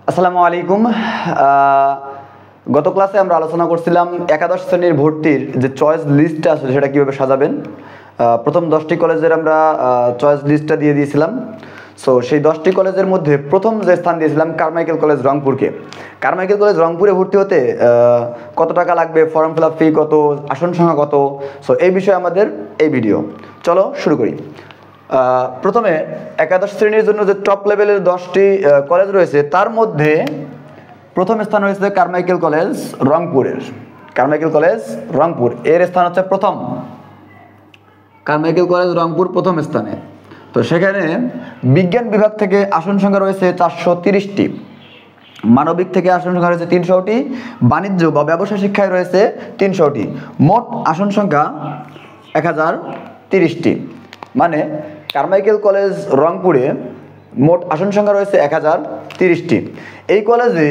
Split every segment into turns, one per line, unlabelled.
আসসালামু আলাইকুম। গত ক্লাসে আমরা আলোচনা করছিলাম একাদশ শ্রেণীর ভর্তির যে চয়েস লিস্টটা আসলে সেটা কীভাবে সাজাবেন। প্রথম 10টি কলেজের আমরা চয়েস লিস্টটা দিয়ে দিয়েছিলাম। সো সেই 10টি কলেজের মধ্যে প্রথম যে স্থান দিয়েছিলাম কারমাইকেল কলেজ রংপুরকে। কারমাইকেল কলেজ রংপুরে ভর্তি হতে কত টাকা লাগবে, ফর্ম ফিল আপ ফি কত, আসন সংখ্যা কত, সো এই বিষয়ে আমাদের এই ভিডিও। চলো শুরু করি। প্রথমে একাদশ শ্রেণীর জন্য যে টপ লেভেলের 10টি কলেজ রয়েছে তার মধ্যে প্রথম স্থান রয়েছে কারমাইকেল কলেজ রংপুরের। কারমাইকেল কলেজ রংপুর এর স্থান হচ্ছে প্রথম। কারমাইকেল কলেজ রংপুর প্রথম স্থানে। তো সেখানে বিজ্ঞান বিভাগ থেকে আসন সংখ্যা রয়েছে 430টি, মানবিক থেকে আসন সংখ্যা রয়েছে 300টি, বাণিজ্য বা ব্যবসা শিক্ষায় রয়েছে 300টি, মোট আসন সংখ্যা 1030টি। মানে কারমাইকেল কলেজ রংপুরে মোট আসন সংখ্যা রয়েছে 1030টি। এই কলেজে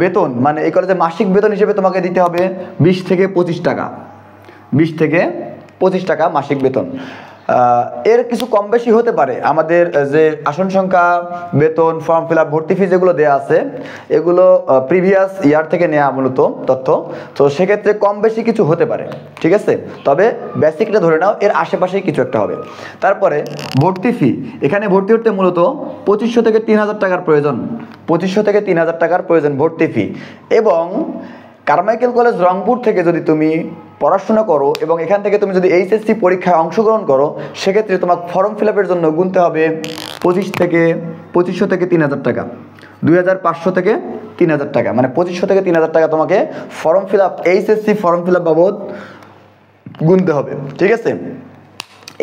বেতন মানে এই কলেজে মাসিক বেতন হিসেবে তোমাকে দিতে হবে 20 থেকে 25 টাকা, 20 থেকে 25 টাকা মাসিক বেতন। এর কিছু কম বেশি হতে পারে। আমাদের যে আসন সংখ্যা, বেতন, ফর্ম ফিল আপ, ভর্তি ফি যেগুলো দেওয়া আছে এগুলো প্রিভিয়াস ইয়ার থেকে নেওয়া মূলত তথ্য। তো সেক্ষেত্রে কম বেশি কিছু হতে পারে, ঠিক আছে। তবে বেসিকটা ধরে নাও এর আশেপাশেই কিছু একটা হবে। তারপরে ভর্তি ফি, এখানে ভর্তি হতে মূলত 2500 থেকে 3000 টাকার প্রয়োজন। 2500 থেকে 3000 টাকার প্রয়োজন ভর্তি ফি। এবং কারমাইকেল কলেজ রংপুর থেকে যদি তুমি পড়াশোনা করো এবং এখান থেকে তুমি যদি এইচএসসি পরীক্ষায় অংশগ্রহণ করো সেক্ষেত্রে তোমার ফর্ম ফিল আপের জন্য গুনতে হবে 2500 থেকে 3000 টাকা, 2500 থেকে 3000 টাকা, মানে 2500 থেকে 3000 টাকা তোমাকে form fill up, HSC form fill up বাবদ গুনতে হবে, ঠিক আছে।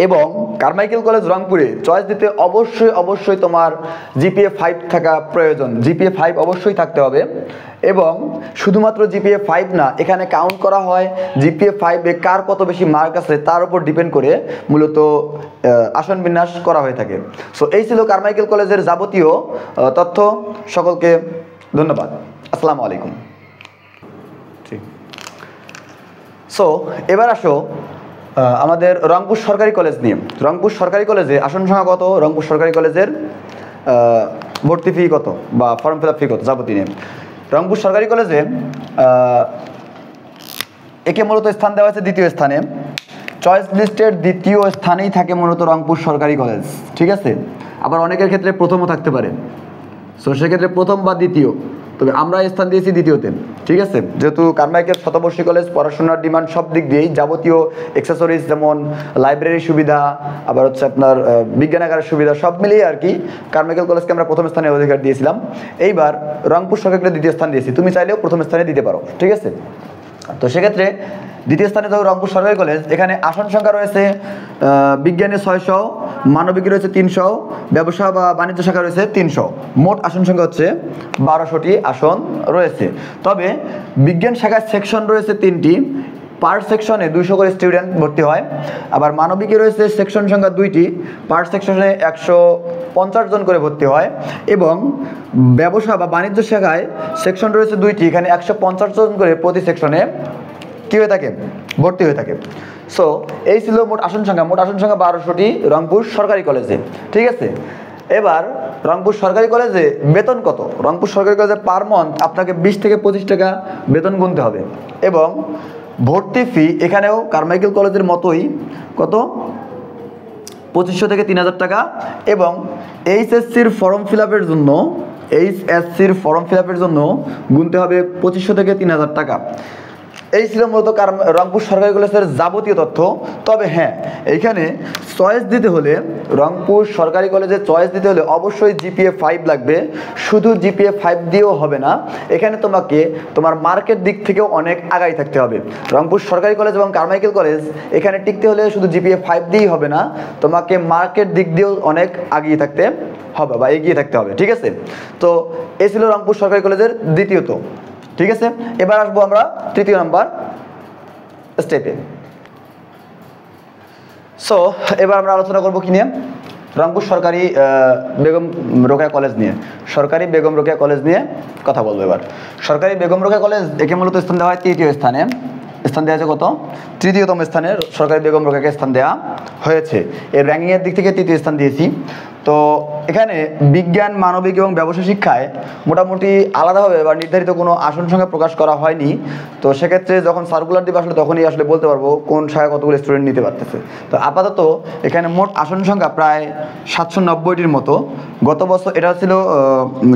এবং কারমাইকেল কলেজ রংপুরে চয়েস দিতে অবশ্যই তোমার জিপিএ 5 থাকা প্রয়োজন। জিপিএ 5 অবশ্যই থাকতে হবে। এবং শুধুমাত্র জিপিএ 5 না, এখানে কাউন্ট করা হয় জিপিএ 5-এ কার কত বেশি মার্ক আছে তার উপর ডিপেন্ড করে মূলত আসন বিন্যাস করা হয়ে থাকে। সো এই ছিল কারমাইকেল কলেজের যাবতীয় তথ্য। সকলকে ধন্যবাদ। আসসালামু আলাইকুম। সো এবার আসো আমাদের রংপুর সরকারি কলেজ নিয়ে। রংপুর সরকারি কলেজে আসন সংখ্যা কত, রংপুর সরকারি কলেজের ভর্তি ফি কত বা ফর্ম ফিল আপ ফি কত, যাবতীয় নিয়ে। রংপুর সরকারি কলেজে একে মূলত স্থান দেওয়া হয়েছে দ্বিতীয় স্থানে। চয়েস লিস্টের দ্বিতীয় স্থানেই থাকে মূলত রংপুর সরকারি কলেজ, ঠিক আছে। আবার অনেকের ক্ষেত্রে প্রথমও থাকতে পারে। সো সেক্ষেত্রে প্রথম বা দ্বিতীয়, তবে আমরা স্থান দিয়েছি দ্বিতীয়তে, ঠিক আছে। যেহেতু কারমাইকেল শতবর্ষী কলেজ পড়াশোনার ডিমান্ড সব দিক দিয়েই, যাবতীয় অ্যাক্সেসরিজ যেমন লাইব্রেরির সুবিধা, আবার হচ্ছে আপনার বিজ্ঞানাগারের সুবিধা সব মিলিয়ে আর কি কারমাইকেল কলেজকে আমরা প্রথম স্থানে অধিকার দিয়েছিলাম। এইবার রংপুর সরকারকে দ্বিতীয় স্থান দিয়েছি, তুমি চাইলেও প্রথম স্থানে দিতে পারো, ঠিক আছে। তো সেক্ষেত্রে দ্বিতীয় স্থানে ধরো রংপুর সরকারি কলেজ, এখানে আসন সংখ্যা রয়েছে বিজ্ঞানে 600, মানবিকে রয়েছে 300, ব্যবসা বা বাণিজ্য শাখা রয়েছে 300, মোট আসন সংখ্যা হচ্ছে 1200টি আসন রয়েছে। তবে বিজ্ঞান শাখায় সেকশন রয়েছে 3টি, পার সেকশনে 200 করে স্টুডেন্ট ভর্তি হয়। আবার মানবিকে রয়েছে সেকশন সংখ্যা 2টি, পার সেকশনে 150 জন করে ভর্তি হয়। এবং ব্যবসা বা বাণিজ্য শাখায় সেকশন রয়েছে 2টি, এখানে 150 জন করে প্রতি সেকশনে কী হয়ে থাকে, ভর্তি হয়ে থাকে। সো এই ছিল মোট আসন সংখ্যা। মোট আসন সংখ্যা 1200টি রংপুর সরকারি কলেজে, ঠিক আছে। এবার রংপুর সরকারি কলেজে বেতন কত। রংপুর সরকারি কলেজে পার মান্থ আপনাকে 20 থেকে 25 টাকা বেতন গুনতে হবে। এবং ভর্তি ফি এখানেও কারমাইকেল কলেজের মতোই কত, 2500 থেকে 3000 টাকা। এবং এইচএসসির ফর্ম ফিল আপের জন্য, এইচএসসির ফর্ম ফিল আপের জন্য গুনতে হবে 2500 থেকে 3000 টাকা। এই ছিল মূলত রংপুর সরকারি কলেজের যাবতীয় তথ্য। তবে হ্যাঁ, এইখানে চয়েস দিতে হলে, রংপুর সরকারি কলেজে চয়েস দিতে হলে অবশ্যই জিপিএ 5 লাগবে। শুধু জিপিএ 5 দিয়েও হবে না, এখানে তোমাকে তোমার মার্কের দিক থেকেও অনেক আগাই থাকতে হবে। রংপুর সরকারি কলেজ এবং কারমাইকেল কলেজ এখানে টিকতে হলে শুধু জিপিএ 5 দিয়েই হবে না, তোমাকে মার্কের দিক দিয়েও অনেক আগিয়ে থাকতে হবে বা এগিয়ে থাকতে হবে, ঠিক আছে। তো এই ছিল রংপুর সরকারি কলেজের দ্বিতীয়ত, ঠিক আছে। এবার আসবো আমরা তৃতীয় নাম্বার স্টেপে। সো এবার আমরা আলোচনা করবো কি নিয়ে, রংপুর সরকারি বেগম রোকেয়া কলেজ নিয়ে। সরকারি বেগম রোকেয়া কলেজ নিয়ে কথা বলবো এবার। সরকারি বেগম রোকেয়া কলেজ একে মূলত স্থান দেওয়া হয় তৃতীয় স্থানে। স্থান দেওয়া হয়েছে কত? তৃতীয়তম স্থানে সরকারি বেগম রোকেয়াকে স্থান দেওয়া হয়েছে। এর র্যাঙ্কিংয়ের দিক থেকে তৃতীয় স্থান দিয়েছি। তো এখানে বিজ্ঞান, মানবিক এবং ব্যবসা শিক্ষায় মোটামুটি আলাদাভাবে বা নির্ধারিত কোনো আসন সংখ্যা প্রকাশ করা হয়নি। তো সেক্ষেত্রে যখন সার্কুলার দিবে আসলে তখনই আসলে বলতে পারবো কোন শাখায় কতগুলো স্টুডেন্ট নিতে পারতেছে। তো আপাতত এখানে মোট আসন সংখ্যা প্রায় 790টির মতো। গত বছর এটা ছিল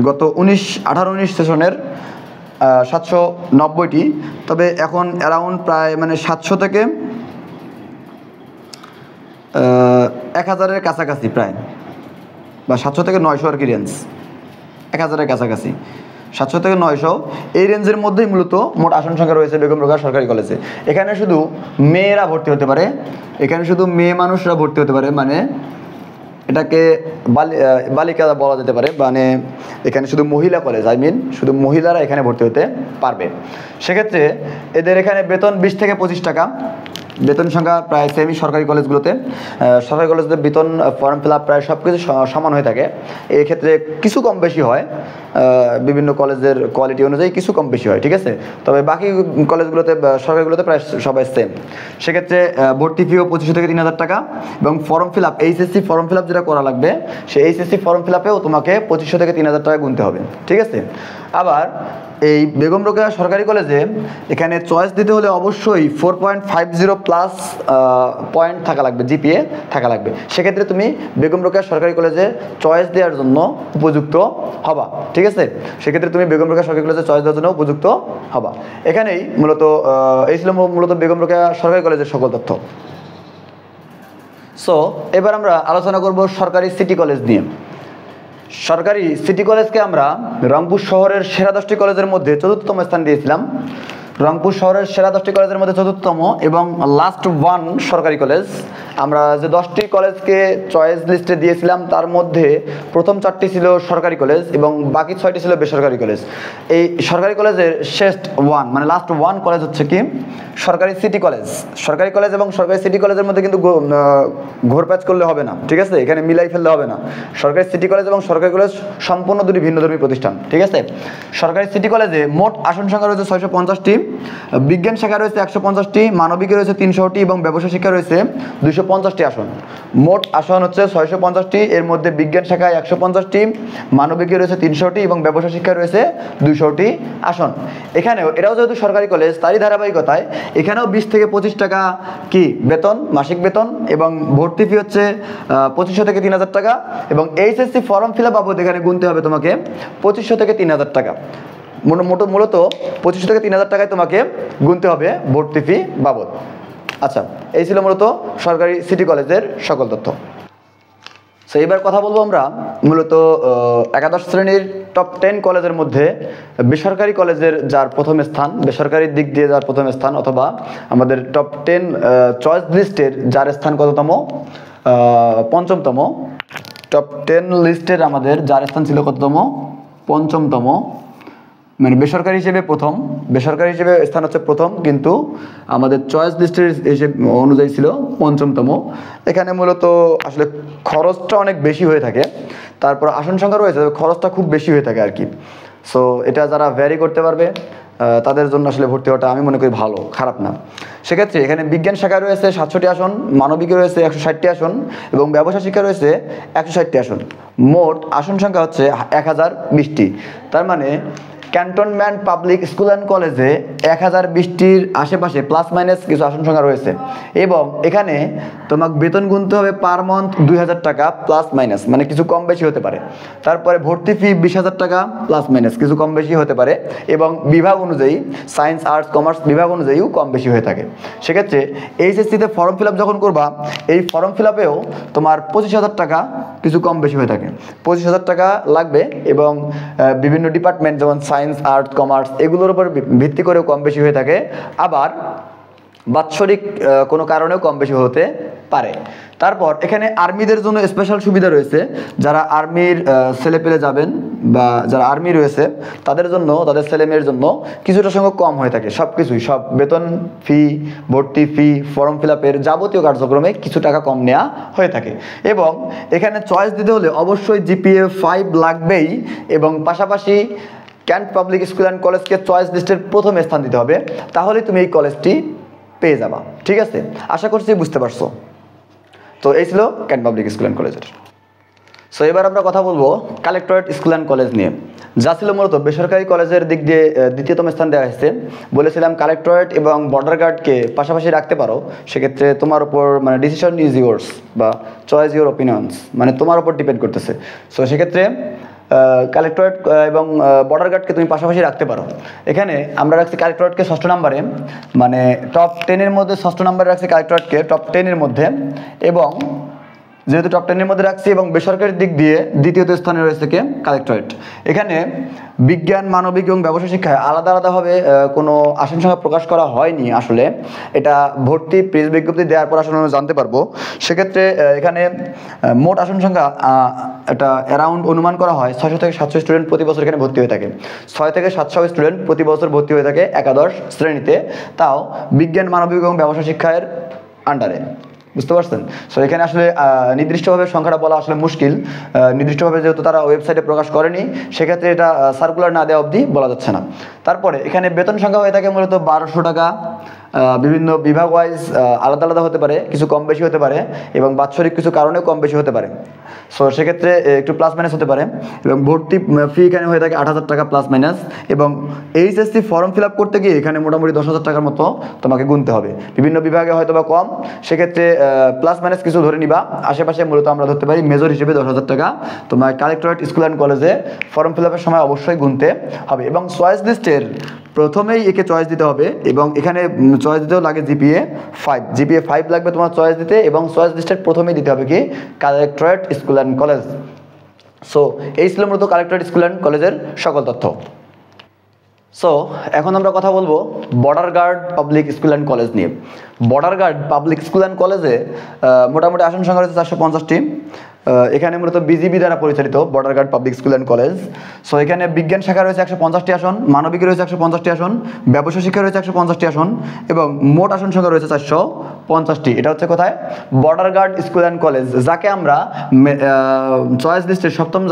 গত 18-19 সেশনের 790টি, তবে এখন অ্যারাউন্ড প্রায় মানে 700 থেকে 1000-এর কাছাকাছি প্রায়, বা 700 থেকে 900 আর কি রেঞ্জ, 1000-এর কাছাকাছি, 700 থেকে 900 এই রেঞ্জের মধ্যেই মূলত মোট আসন সংখ্যা রয়েছে বেগম রোকেয়া সরকারি কলেজে। এখানে শুধু মেয়েরা ভর্তি হতে পারে, এখানে শুধু মেয়ে মানুষরা ভর্তি হতে পারে, মানে এটাকে বালিকা বলা যেতে পারে, মানে এখানে শুধু মহিলা কলেজ, শুধু মহিলারা এখানে ভর্তি হতে পারবে। সেক্ষেত্রে এদের এখানে বেতন 20 থেকে 25 টাকা, বেতন সংখ্যা প্রায় সেমি সরকারি কলেজগুলোতে। সরকারি কলেজের বেতন ফর্ম ফিল আপ প্রায় সব কিছু সমান হয়ে থাকে। এক্ষেত্রে কিছু কম বেশি হয়, বিভিন্ন কলেজের কোয়ালিটি অনুযায়ী কিছু কম বেশি হয়, ঠিক আছে। তবে বাকি কলেজগুলোতে সরকারিগুলোতে প্রায় সবাই সেম। সেক্ষেত্রে ভর্তি ফিও 2500 থেকে 3000 টাকা, এবং form fill up HSC form fill up যেটা করা লাগবে, সেই এইচএসসি ফর্ম ফিল আপেও তোমাকে 2500 থেকে 3000 টাকা গুনতে হবে, ঠিক আছে। আবার এই বেগম রোকেয়া সরকারি কলেজে এখানে চয়েস দিতে হলে অবশ্যই 4.50 প্লাস পয়েন্ট থাকা লাগবে, জিপিএ থাকা লাগবে। সেক্ষেত্রে তুমি বেগম রোকেয়া সরকারি কলেজে চয়েস দেওয়ার জন্য উপযুক্ত হবা, ঠিক আছে। সেক্ষেত্রে তুমি বেগম রোকেয়া সরকারি কলেজে চয়েস দেওয়ার জন্য উপযুক্ত হবা। এখানেই মূলত এই ছিল মূলত বেগম রোকেয়া সরকারি কলেজের সকল তথ্য। সো এবার আমরা আলোচনা করব সরকারি সিটি কলেজ নিয়ে। সরকারি সিটি কলেজকে আমরা রংপুর শহরের সেরা 10টি কলেজের মধ্যে 4র্থতম স্থান দিয়েছিলাম। রংপুর শহরের সেরা 10টি কলেজের মধ্যে 4র্থতম এবং লাস্ট ওয়ান সরকারি কলেজ। আমরা যে 10টি কলেজকে চয়েস লিস্টে দিয়েছিলাম তার মধ্যে প্রথম 4টি ছিল সরকারি কলেজ এবং বাকি 6টি ছিল বেসরকারি কলেজ। এই সরকারি কলেজের শেষ ওয়ান মানে লাস্ট ওয়ান কলেজ হচ্ছে কি সরকারি সিটি কলেজ। সরকারি কলেজ এবং সরকারি সিটি কলেজের মধ্যে কিন্তু ঘোরপ্যাচ করলে হবে না, ঠিক আছে, এখানে মিলাই ফেললে হবে না। সরকারি সিটি কলেজ এবং সরকারি কলেজ সম্পূর্ণ দুটি ভিন্নধর্মী প্রতিষ্ঠান, ঠিক আছে। সরকারি সিটি কলেজে মোট আসন সংখ্যা রয়েছে 650টি, বিজ্ঞান শাখা রয়েছে 150টি, মানবিকে রয়েছে 300টি এবং ব্যবসা শিক্ষা রয়েছে 250টি আসন। মোট আসন হচ্ছে 650টি, এর মধ্যে বিজ্ঞান শাখায় 150টি, মানবিকে রয়েছে 300টি এবং ব্যবসা শিক্ষা রয়েছে 200টি আসন। এখানেও এটাও যেহেতু সরকারি কলেজ তারই ধারাবাহিকতায় এখানেও 20 থেকে 25 টাকা কি বেতন, মাসিক বেতন, এবং ভর্তি ফি হচ্ছে 2500 থেকে 3000 টাকা, এবং এইচএসসি ফর্ম ফিল আপ বাবদ এখানে গুনতে হবে তোমাকে 2500 থেকে 3000 টাকা। মূলত 2500 থেকে 3000 টাকায় তোমাকে গুনতে হবে ভর্তি ফি বাবদ। আচ্ছা, এই ছিল মূলত সরকারি সিটি কলেজের সকল তথ্য। সো এবার কথা বলবো আমরা মূলত একাদশ শ্রেণীর টপ 10 কলেজের মধ্যে বেসরকারি কলেজের যার প্রথম স্থান, বেসরকারির দিক দিয়ে যার প্রথম স্থান, অথবা আমাদের টপ 10 চয়েস লিস্টের যার স্থান কততম, পঞ্চমতম। টপ 10 লিস্টের আমাদের যার স্থান ছিল কততম, পঞ্চমতম, মানে বেসরকারি হিসেবে প্রথম, বেসরকারি হিসেবে স্থান হচ্ছে প্রথম, কিন্তু আমাদের চয়েস লিস্টের হিসেবে অনুযায়ী ছিল পঞ্চমতম। এখানে মূলত আসলে খরচটা অনেক বেশি হয়ে থাকে, তারপর আসন সংখ্যা রয়েছে, খরচটা খুব বেশি হয়ে থাকে আর কি। সো এটা যারা ভ্যারি করতে পারবে তাদের জন্য আসলে ভর্তি হওয়াটা আমি মনে করি ভালো, খারাপ না। সেক্ষেত্রে এখানে বিজ্ঞান শাখা রয়েছে 700টি আসন, মানবিকে রয়েছে 160টি আসন এবং ব্যবসা শিক্ষা রয়েছে 160টি আসন। মোট আসন সংখ্যা হচ্ছে 1020টি। তার মানে ক্যান্টনমেন্ট পাবলিক স্কুল অ্যান্ড কলেজে 1020টির আশেপাশে প্লাস মাইনাস কিছু আসন সংখ্যা রয়েছে, এবং এখানে তোমাকে বেতন গুনতে হবে পার মান্থ 2000 টাকা প্লাস মাইনাস, মানে কিছু কম বেশি হতে পারে। তারপরে ভর্তি ফি 20,000 টাকা প্লাস মাইনাস, কিছু কম বেশি হতে পারে, এবং বিভাগ অনুযায়ী সায়েন্স, আর্টস, কমার্স বিভাগ অনুযায়ীও কম বেশি হয়ে থাকে। সেক্ষেত্রে এইচএসসিতে ফর্ম ফিল আপ যখন করবা, এই ফর্ম ফিল আপেও তোমার 25,000 টাকা কিছু কম বেশি হয়ে থাকে, 25,000 টাকা লাগবে, এবং বিভিন্ন ডিপার্টমেন্ট যেমন সায়েন্স, আর্টস, কমার্স এগুলোর উপর ভিত্তি করেও কম বেশি হয়ে থাকে, আবার বাৎসরিক কোনো কারণেও কম বেশি হতে পারে। তারপর এখানে আর্মিদের জন্য স্পেশাল সুবিধা রয়েছে, যারা আর্মির ছেলেপেলে যাবেন বা যারা আর্মি রয়েছে তাদের জন্য, তাদের ছেলেমেয়ের জন্য কিছুটা সংখ্যক কম হয়ে থাকে, সব কিছুই, সব বেতন ফি, ভর্তি ফি, ফর্ম ফিল আপের যাবতীয় কার্যক্রমে কিছু টাকা কম নেওয়া হয়ে থাকে। এবং এখানে চয়েস দিতে হলে অবশ্যই জিপিএ 5 লাগবেই, এবং পাশাপাশি ক্যান্ট পাবলিক স্কুল অ্যান্ড কলেজকে চয়েস লিস্টের প্রথম স্থান দিতে হবে, তাহলে তুমি এই কলেজটি পেয়ে যাবা। ঠিক আছে, আশা করছি বুঝতে পারছো। তো এই ছিল ক্যান্ট পাবলিক স্কুল অ্যান্ড কলেজের। সো এবার আমরা কথা বলবো কালেক্টরেট স্কুল অ্যান্ড কলেজ নিয়ে, যা ছিল মূলত বেসরকারি কলেজের দিক দিয়ে দ্বিতীয়তম স্থান দেওয়া হয়েছে। বলেছিলাম কালেক্টরেট এবং বর্ডার গার্ডকে পাশাপাশি রাখতে পারো, সেক্ষেত্রে তোমার উপর মানে ডিসিশন ইজ ইয়োর্স বা চয়েস ইউর ওপিনিয়ন্স, মানে তোমার উপর ডিপেন্ড করতেছে। সো সেক্ষেত্রে কালেক্টরেট এবং বর্ডার গার্ডকে তুমি পাশাপাশি রাখতে পারো। এখানে আমরা রাখছি কালেক্টরেটকে 6 নম্বরে, মানে টপ 10-এর মধ্যে 6 নম্বরে রাখছি কালেক্টরেটকে টপ 10-এর মধ্যে, এবং যেহেতু টপ 10-এর মধ্যে রাখছি এবং বেসরকারি দিক দিয়ে দ্বিতীয়ত স্থানে রয়েছে কে কালেক্টরেট। এখানে বিজ্ঞান, মানবিক এবং ব্যবসায় শিক্ষায় আলাদা আলাদাভাবে কোনো আসন সংখ্যা প্রকাশ করা হয়নি। আসলে এটা ভর্তি প্রেস বিজ্ঞপ্তি দেওয়ার পর আসলে আমরা জানতে পারবো। সেক্ষেত্রে এখানে মোট আসন সংখ্যা এটা অ্যারাউন্ড অনুমান করা হয় 600 থেকে 700 স্টুডেন্ট প্রতি বছর এখানে ভর্তি হয়ে থাকে। 6 থেকে 700 স্টুডেন্ট প্রতি বছর ভর্তি হয়ে থাকে একাদশ শ্রেণীতে, তাও বিজ্ঞান, মানবিক এবং ব্যবসায় শিক্ষার আন্ডারে। বুঝতে পারছেন? সো এখানে আসলে নির্দিষ্টভাবে সংখ্যাটা বলা আসলে মুশকিল, নির্দিষ্টভাবে যেহেতু তারা ওয়েবসাইটে প্রকাশ করেনি, সেক্ষেত্রে এটা সার্কুলার না দেওয়া অবধি বলা যাচ্ছে না। তারপরে এখানে বেতন সংখ্যা হয়ে থাকে মূলত 1200 টাকা। বিভিন্ন বিভাগ ওয়াইজ আলাদা আলাদা হতে পারে, কিছু কম বেশি হতে পারে, এবং বাৎসরিক কিছু কারণেও কম বেশি হতে পারে। সো সেক্ষেত্রে একটু প্লাস মাইনাস হতে পারে। এবং ভর্তি ফি এখানে হয়ে থাকে 8000 টাকা প্লাস মাইনাস, এবং এইচএসসি ফর্ম ফিল আপ করতে গিয়ে এখানে মোটামুটি 10,000 টাকার মতো তোমাকে গুনতে হবে। বিভিন্ন বিভাগে হয়তো বা কম, সেক্ষেত্রে প্লাস মাইনাস কিছু ধরে নিবা। আশেপাশে মূলত আমরা ধরতে পারি মেজর হিসেবে 10,000 টাকা তোমার কালেক্টরেট স্কুল অ্যান্ড কলেজে ফর্ম ফিল আপের সময় অবশ্যই গুনতে হবে। এবং চয়েস লিস্টের প্রথমেই একে চয়েস দিতে হবে, এবং এখানে চয়েস দিতেও লাগে জিপিএ 5 লাগবে তোমার চয়েস দিতে, এবং চয়েস লিস্টের প্রথমেই দিতে হবে কি collectorate school and college. So এই ছিল মূলত কালেক্টরেট স্কুল অ্যান্ড কলেজের সকল তথ্য। সো এখন আমরা কথা বলবো border guard public school and college নিয়ে। Border guard public school and কলেজে মোটামুটি আসন সংখ্যা রয়েছে 450টি। এখানে মূলত বিজিবি দ্বারা পরিচালিত border guard public school and college. So এখানে বিজ্ঞান শাখা রয়েছে 150টি আসন, মানবিকে রয়েছে 150টি আসন, ব্যবসায় শিক্ষা রয়েছে 150টি আসন, এবং মোট আসন সংখ্যা রয়েছে 450টি। এটা হচ্ছে কোথায়? Border guard school and college, যাকে আমরা চয়েস লিস্টের সপ্তম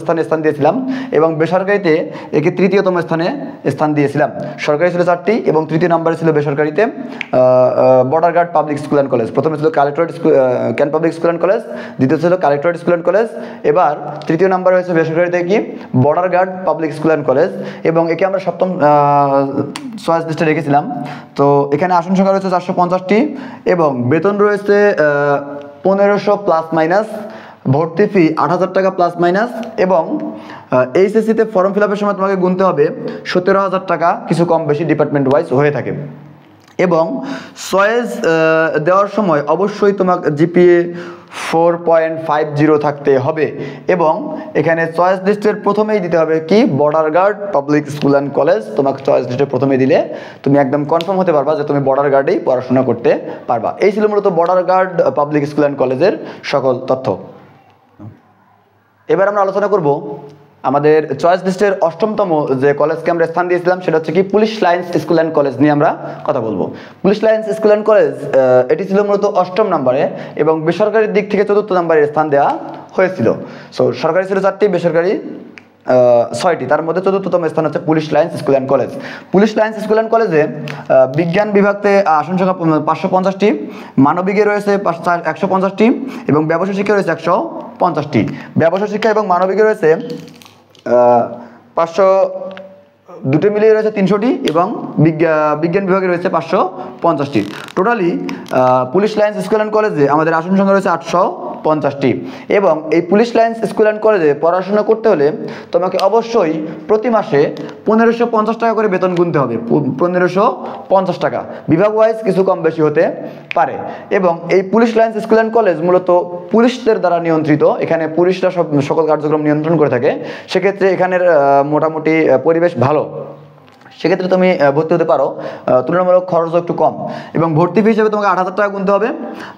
স্থানে স্থান দিয়েছিলাম, এবং বেসরকারিতে একে তৃতীয়তম স্থানে স্থান দিয়েছিলাম। সরকারি ছিল 4টি, এবং তৃতীয় নম্বরে ছিল বেসরকারিতে border guard public school and college. প্রথমে ছিল collectorate cantt public school and college, দ্বিতীয় ছিল কালেক্টরেট স্কুল অ্যান্ড কলেজ, এবার তৃতীয় নাম্বার হয়েছে বেসরকারিতে কি border guard public school and college, এবং একে আমরা সপ্তম চয়েস লিস্টে রেখেছিলাম। তো এখানে আসন সংখ্যা রয়েছে 450টি, এবং বেতন রয়েছে 1500 প্লাস মাইনাস, ভর্তি ফি 8000 টাকা প্লাস মাইনাস, এবং এইচএসসিতে ফর্ম ফিল আপের সময় তোমাকে গুনতে হবে 17,000 টাকা, কিছু কম বেশি ডিপার্টমেন্ট ওয়াইজ হয়ে থাকে। এবং চয়েস দেওয়ার সময় অবশ্যই তোমাকে জিপিএ 4.50 থাকতে হবে, এবং এখানে চয়েস লিস্টের প্রথমেই দিতে হবে কি border guard public school and college. তোমাকে চয়েস লিস্টের প্রথমে দিলে তুমি একদম কনফার্ম হতে পারবা যে তুমি বর্ডার গার্ডেই পড়াশোনা করতে পারবা। এই ছিল মূলত border guard public school and কলেজের সকল তথ্য। এবার আমরা আলোচনা করব আমাদের চয়েস লিস্টের 8তম যে কলেজকে আমরা স্থান দিয়েছিলাম, সেটা হচ্ছে কি police lines school and college নিয়ে আমরা কথা বলবো। Police lines school and college এটি ছিল মূলত 8ম নম্বরে, এবং বেসরকারির দিক থেকে 4র্থ নম্বরে স্থান দেওয়া হয়েছিল। সো সরকারি ছিল 4টি, বেসরকারি 6টি, তার মধ্যে 4র্থতম স্থান হচ্ছে police lines school and college. Police lines school and কলেজে বিজ্ঞান বিভাগতে আসন সংখ্যা 550টি, মানবিকে রয়েছে 150টি, এবং ব্যবসায় শিক্ষা রয়েছে 150টি। ব্যবসায় শিক্ষা এবং মানবিকে রয়েছে 500, দুটো মিলিয়ে রয়েছে 300টি, এবং বিজ্ঞান বিভাগে রয়েছে 550টি। Totally police lines school and কলেজে আমাদের আসন সংখ্যা রয়েছে 850টি। এবং এই পুলিশ লাইন্স স্কুল অ্যান্ড কলেজে পড়াশোনা করতে হলে তোমাকে অবশ্যই প্রতি মাসে 1550 টাকা করে বেতন গুনতে হবে। 1550 টাকা, বিভাগ ওয়াইজ কিছু কম বেশি হতে পারে। এবং এই police lines school and college মূলত পুলিশদের দ্বারা নিয়ন্ত্রিত, এখানে পুলিশরা সকল কার্যক্রম নিয়ন্ত্রণ করে থাকে। সেক্ষেত্রে এখানের মোটামুটি পরিবেশ ভালো, সেক্ষেত্রে তুমি ভর্তি হতে পারো, তুলনামূলক খরচও একটু কম। এবং ভর্তি ফি হিসেবে তোমাকে 8000 টাকা গুনতে হবে,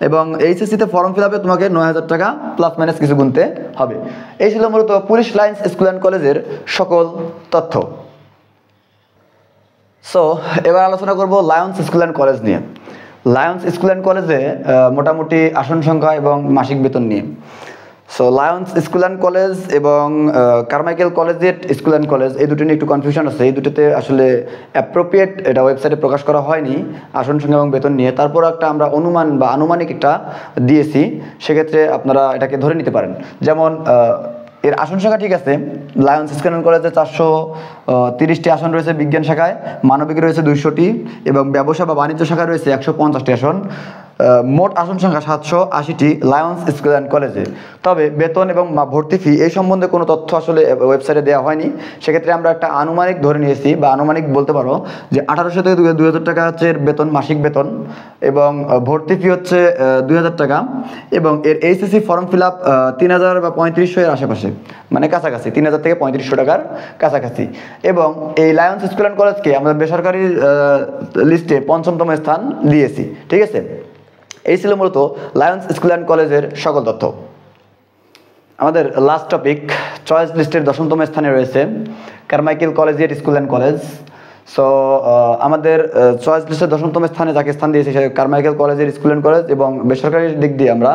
এবং এইচএসসিতে ফর্ম ফিল আপে তোমাকে 9000 টাকা প্লাস মাইনাস কিছু গুনতে হবে। এই ছিল মূলত পুলিশ লাইন্স স্কুল অ্যান্ড কলেজের সকল তথ্য। সো এবার আলোচনা করব লায়ন্স স্কুল অ্যান্ড কলেজ নিয়ে। লায়ন্স স্কুল অ্যান্ড কলেজে মোটামুটি আসন সংখ্যা এবং মাসিক বেতন নিয়ে। So Lions school and college এবং Carmichael collegiate school and college, এই দুটো নিয়ে একটু কনফিউশন আছে। এই দুটোতে আসলে অ্যাপ্রোপ্রিয়েট এটা ওয়েবসাইটে প্রকাশ করা হয়নি আসন সংখ্যা এবং বেতন নিয়ে। তারপর একটা আমরা অনুমান বা আনুমানিক একটা দিয়েছি, সেক্ষেত্রে আপনারা এটাকে ধরে নিতে পারেন। যেমন এর আসন সংখ্যা ঠিক আছে, লায়ন্স স্কুল অ্যান্ড কলেজে 430টি আসন রয়েছে বিজ্ঞান শাখায়, মানবিক রয়েছে 200টি এবং ব্যবসা বা বাণিজ্য শাখায় রয়েছে 150টি আসন। মোট আসন সংখ্যা 780টি লায়ন্স স্কুল অ্যান্ড কলেজে। তবে বেতন এবং ভর্তি ফি এই সম্বন্ধে কোনো তথ্য আসলে ওয়েবসাইটে দেওয়া হয়নি, সেক্ষেত্রে আমরা একটা আনুমানিক ধরে নিয়েছি বা আনুমানিক বলতে পারো যে 1800 থেকে 2000 টাকা হচ্ছে এর বেতন, মাসিক বেতন, এবং ভর্তি ফি হচ্ছে 2000 টাকা, এবং এর এইচএসসি ফর্ম ফিল আপ 3000 বা 3500 এর আশেপাশে, মানে কাছাকাছি 3000 থেকে 3500 টাকার কাছাকাছি। এবং এই লায়ন্স স্কুল অ্যান্ড কলেজকে আমরা বেসরকারি লিস্টে 5ম স্থান দিয়েছি। ঠিক আছে, এই ছিল মূলত লায়ন্স স্কুল অ্যান্ড কলেজের সকল তথ্য। আমাদের লাস্ট টপিক, চয়েস লিস্টের 10তম স্থানে রয়েছে Carmichael collegiate school and college. So আমাদের চয়েস লিস্টের 10তম স্থানে যাকে স্থান দিয়েছি সে কারমাইকেল কলেজের স্কুল অ্যান্ড কলেজ, এবং বেসরকারি দিক দিয়ে আমরা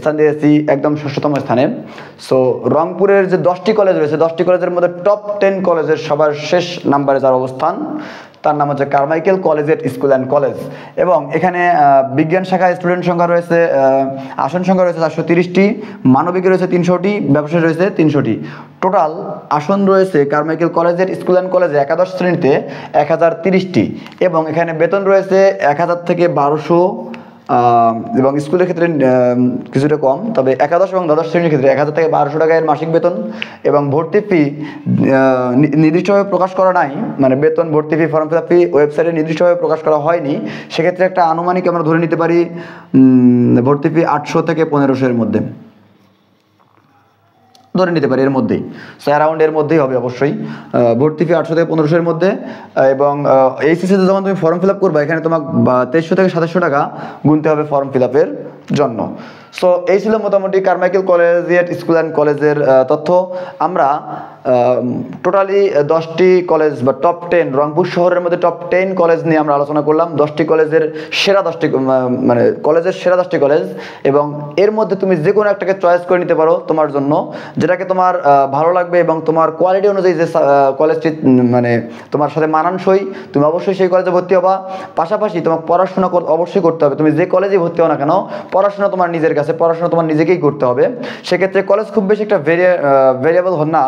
স্থান দিয়েছি একদম 6তম স্থানে। সো রংপুরের যে 10টি কলেজ রয়েছে, 10টি কলেজের মধ্যে টপ 10 কলেজের সবার শেষ নাম্বারে যার অবস্থান, তার নাম হচ্ছে Carmichael collegiate school and college. এবং এখানে বিজ্ঞান শাখায় স্টুডেন্ট সংখ্যা রয়েছে, আসন সংখ্যা রয়েছে 430টি, মানবিকে রয়েছে 300টি, ব্যবসায় রয়েছে 300টি। টোটাল আসন রয়েছে কারমাইকেল কলেজিয়েট স্কুল অ্যান্ড কলেজে একাদশ শ্রেণীতে 1030টি, এবং এখানে বেতন রয়েছে 1000 থেকে 1200, এবং স্কুলের ক্ষেত্রে কিছুটা কম, তবে একাদশ এবং দ্বাদশ শ্রেণীর ক্ষেত্রে 1000 থেকে 1200 টাকা এর মাসিক বেতন। এবং ভর্তি ফি নির্দিষ্টভাবে প্রকাশ করা নাই, মানে বেতন, ভর্তি ফি, ফর্ম ফিল আপ ফি ওয়েবসাইটে নির্দিষ্টভাবে প্রকাশ করা হয়নি, সেক্ষেত্রে একটা আনুমানিক আমরা ধরে নিতে পারি ভর্তি ফি 800 থেকে 1500 এর মধ্যে ধরে নিতে পারি, এর মধ্যেই। সো অ্যারাউন্ড এর মধ্যেই হবে অবশ্যই, ভর্তি ফি 800 থেকে 1500 এর মধ্যে। এবং এইচএসসিতে যখন তুমি ফর্ম ফিল আপ করবে, এখানে তোমার 2300 থেকে 2700 টাকা গুনতে হবে ফর্ম ফিল আপের জন্য। সো এই ছিল মোটামুটি কারমাইকেল কলেজিয়েট স্কুল অ্যান্ড কলেজের তথ্য। আমরা টোটালি 10টি কলেজ বা টপ 10, রংপুর শহরের মধ্যে টপ 10 কলেজ নিয়ে আমরা আলোচনা করলাম। 10টি কলেজের সেরা 10টি, মানে কলেজের সেরা 10টি কলেজ, এবং এর মধ্যে তুমি যে কোনো একটাকে চয়েস করে নিতে পারো তোমার জন্য, যেটাকে তোমার ভালো লাগবে এবং তোমার কোয়ালিটি অনুযায়ী যে কলেজটি মানে তোমার সাথে মানানসই, তুমি অবশ্যই সেই কলেজে ভর্তি হবা। পাশাপাশি তোমার পড়াশোনা অবশ্যই করতে হবে। তুমি যে কলেজে ভর্তি হও না কেন, পড়াশোনা তোমার নিজের কাছে, পড়াশোনা তোমার নিজেকেই করতে হবে। সেক্ষেত্রে কলেজ খুব বেশি একটা ভেরিয়েবল হন না,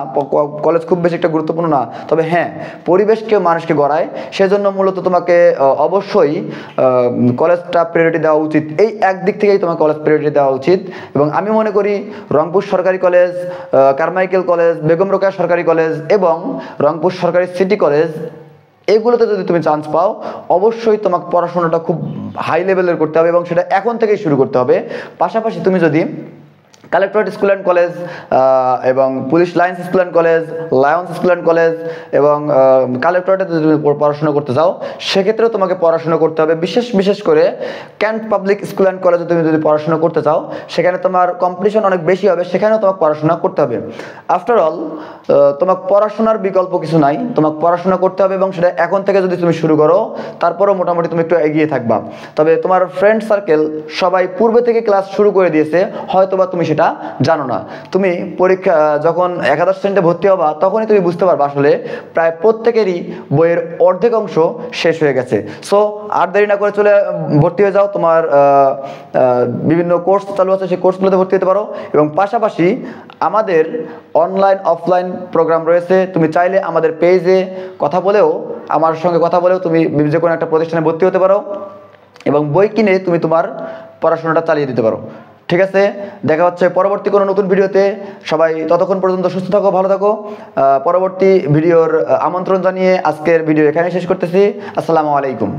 কলেজ খুব বেশি একটা গুরুত্বপূর্ণ না, তবে হ্যাঁ পরিবেশকে মানুষকে গড়ায়, সেজন্য মূলত তোমাকে অবশ্যই কলেজটা প্রায়োরিটি দেওয়া উচিত। এই একদিক থেকেই তোমার কলেজ প্রায়োরিটি দেওয়া উচিত। এবং আমি মনে করি রংপুর সরকারি college, Carmichael college, Begum Rokeya সরকারি কলেজ এবং রংপুর সরকারি সিটি কলেজ, এগুলোতে যদি তুমি চান্স পাও, অবশ্যই তোমাকে পড়াশোনাটা খুব হাই লেভেলের করতে হবে এবং সেটা এখন থেকেই শুরু করতে হবে। পাশাপাশি তুমি যদি কালেক্টরেট স্কুল অ্যান্ড কলেজ এবং police lines school and college, lions school and college এবং কালেক্টরেটে যদি তুমি পড়াশোনা করতে চাও, সেক্ষেত্রেও তোমাকে পড়াশোনা করতে হবে। বিশেষ করে ক্যান্ট পাবলিক স্কুল অ্যান্ড কলেজে তুমি যদি পড়াশোনা করতে চাও, সেখানে তোমার কম্পিটিশন অনেক বেশি হবে, সেখানেও তোমাকে পড়াশোনা করতে হবে। আফটার অল তোমার পড়াশোনার বিকল্প কিছু নাই, তোমাকে পড়াশোনা করতে হবে এবং সেটা এখন থেকে যদি তুমি শুরু করো, তারপরেও মোটামুটি তুমি একটু এগিয়ে থাকবা। তবে তোমার ফ্রেন্ড সার্কেল সবাই পূর্বে থেকে ক্লাস শুরু করে দিয়েছে, হয়তোবা তুমি সেটা জানো না। তুমি পরীক্ষা যখন একাদশ শ্রেণীতে ভর্তি হবা, তখনই তুমি বুঝতে পারবা আসলে প্রায় প্রত্যেকেরই বইয়ের অর্ধেক অংশ শেষ হয়ে গেছে। সো আর দেরি না করে চলে ভর্তি হয়ে যাও। তোমার বিভিন্ন কোর্স চালু আছে, সেই কোর্সগুলোতে ভর্তি হতে পারো। এবং পাশাপাশি আমাদের অনলাইন অফলাইন প্রোগ্রাম রয়েছে। তুমি চাইলে আমাদের পেজে কথা বলেও, আমার সঙ্গে কথা বলেও তুমি যে কোনো একটা প্রতিষ্ঠানে ভর্তি হতে পারো এবং বই কিনে তুমি তোমার পড়াশোনাটা চালিয়ে দিতে পারো। ঠিক আছে, দেখা হচ্ছে পরবর্তী কোনো নতুন ভিডিওতে। সবাই ততক্ষণ পর্যন্ত সুস্থ থাকো, ভালো থাকো। পরবর্তী ভিডিওর আমন্ত্রণ জানিয়ে আজকের ভিডিও এখানে শেষ করতেছি। আসসালামু আলাইকুম।